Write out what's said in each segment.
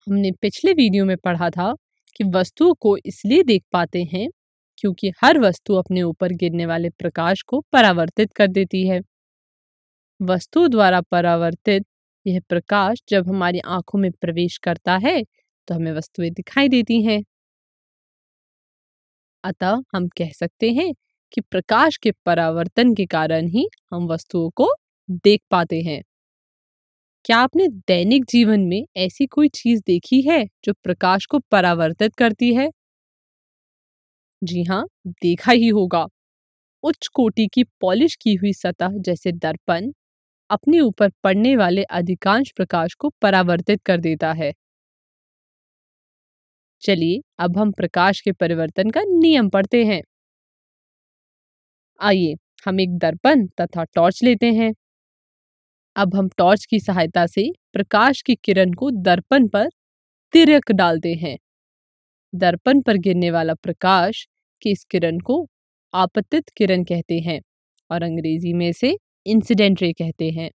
हमने पिछले वीडियो में पढ़ा था कि वस्तुओं को इसलिए देख पाते हैं क्योंकि हर वस्तु अपने ऊपर गिरने वाले प्रकाश को परावर्तित कर देती है। वस्तु द्वारा परावर्तित यह प्रकाश जब हमारी आंखों में प्रवेश करता है तो हमें वस्तुएं दिखाई देती हैं। अतः हम कह सकते हैं कि प्रकाश के परावर्तन के कारण ही हम वस्तुओं को देख पाते हैं। क्या आपने दैनिक जीवन में ऐसी कोई चीज देखी है जो प्रकाश को परावर्तित करती है? जी हाँ, देखा ही होगा। उच्च कोटि की पॉलिश की हुई सतह जैसे दर्पण अपने ऊपर पड़ने वाले अधिकांश प्रकाश को परावर्तित कर देता है। चलिए अब हम प्रकाश के परिवर्तन का नियम पढ़ते हैं। आइए हम एक दर्पण तथा टॉर्च लेते हैं। अब हम टॉर्च की सहायता से प्रकाश की किरण को दर्पण पर तिर्यक डालते हैं। दर्पण पर गिरने वाला प्रकाश की इस किरण को आपतित किरण कहते हैं और अंग्रेजी में इसे इंसिडेंट रे कहते हैं।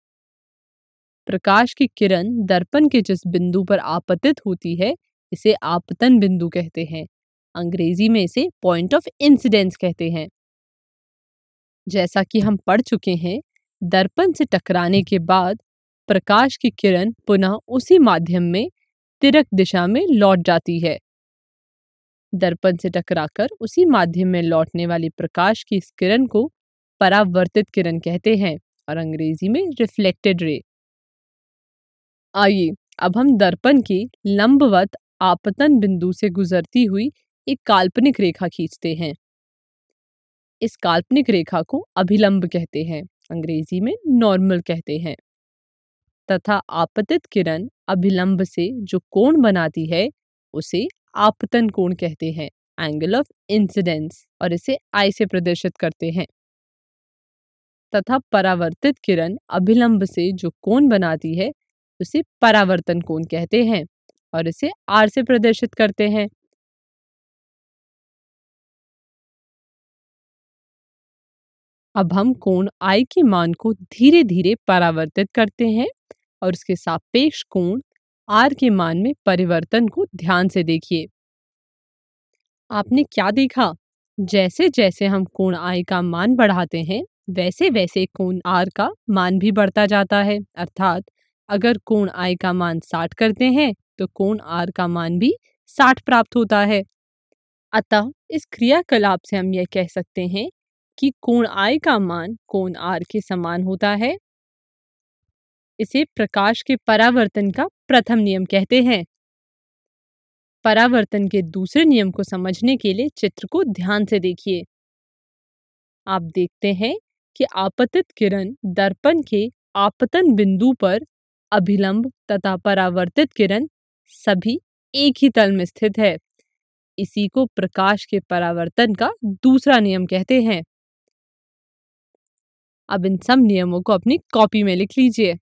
प्रकाश की किरण दर्पण के जिस बिंदु पर आपतित होती है इसे आपतन बिंदु कहते हैं। अंग्रेजी में इसे पॉइंट ऑफ इंसिडेंस कहते हैं। जैसा कि हम पढ़ चुके हैं, दर्पण से टकराने के बाद प्रकाश की किरण पुनः उसी माध्यम में तिर्यक दिशा में लौट जाती है। दर्पण से टकराकर उसी माध्यम में लौटने वाली प्रकाश की इस किरण को परावर्तित किरण कहते हैं और अंग्रेजी में रिफ्लेक्टेड रे। आइए अब हम दर्पण के लंबवत आपतन बिंदु से गुजरती हुई एक काल्पनिक रेखा खींचते हैं। इस काल्पनिक रेखा को अभिलंब कहते हैं, अंग्रेजी में नॉर्मल कहते हैं, तथा आपतित किरण अभिलंब से जो कोण बनाती है उसे आपतन कोण कहते हैं, एंगल ऑफ इंसिडेंस, और इसे आई से प्रदर्शित करते हैं। तथा परावर्तित किरण अभिलंब से जो कोण बनाती है उसे परावर्तन कोण कहते हैं और इसे आर से प्रदर्शित करते हैं। अब हम कोण आई के मान को धीरे धीरे परावर्तित करते हैं और उसके सापेक्ष कोण आर के मान में परिवर्तन को ध्यान से देखिए। आपने क्या देखा? जैसे जैसे हम कोण आई का मान बढ़ाते हैं वैसे वैसे कोण आर का मान भी बढ़ता जाता है। अर्थात अगर कोण आई का मान 60 करते हैं तो कोण आर का मान भी 60 प्राप्त होता है। अतः इस क्रियाकलाप से हम यह कह सकते हैं कि कोण आई का मान कोण आर के समान होता है। इसे प्रकाश के परावर्तन का प्रथम नियम कहते हैं। परावर्तन के दूसरे नियम को समझने के लिए चित्र को ध्यान से देखिए। आप देखते हैं कि आपतित किरण दर्पण के आपतन बिंदु पर अभिलंब तथा परावर्तित किरण सभी एक ही तल में स्थित है। इसी को प्रकाश के परावर्तन का दूसरा नियम कहते हैं। अब इन सब नियमों को अपनी कॉपी में लिख लीजिए।